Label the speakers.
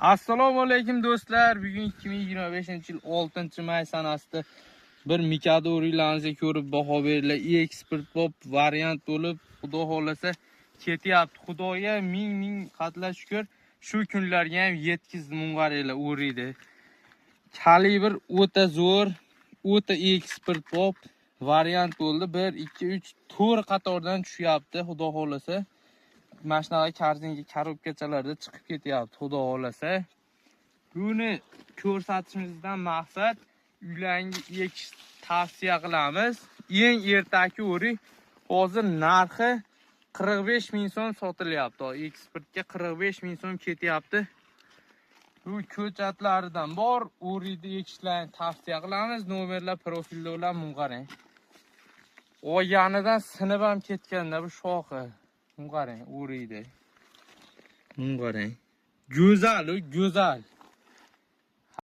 Speaker 1: Assalomu alaykum do'stlar. Bugun 2025-yil 6-may sanasida bir Mikado urilaringizni ko'rib baho beringlar. Eksport pop variant bo'lib, xudo xolasa ketyapti. Xudoga ming qatla shukr. Shu kunlarga ham yetkizdi mungaringlar uriydi. Kalibr o'ta zo'r, o'ta eksport pop variant bo'ldi. 1 2 3 4 qatordan tushyapti, xudo xolasa. Mashinaga karzinga korobkachalarda chiqib ketyapti, xudo xolasa. Buni ko'rsatishimizdan maqsad uylarga ekish tavsiya qilamiz. Eng ertaki o'rik hozir narxi 45 ming so'm sotilyapti. Eksportga 45 ming so'm ketyapti. Bu ko'chatlaridan bor, o'rikni ekishlarni tavsiya qilamiz. Nomerlar profilda bilan qarang. Oyanidan sinib ham ketganda bu shoxi. Qarang, o'rikni. Qarang. Go'zal, go'zal.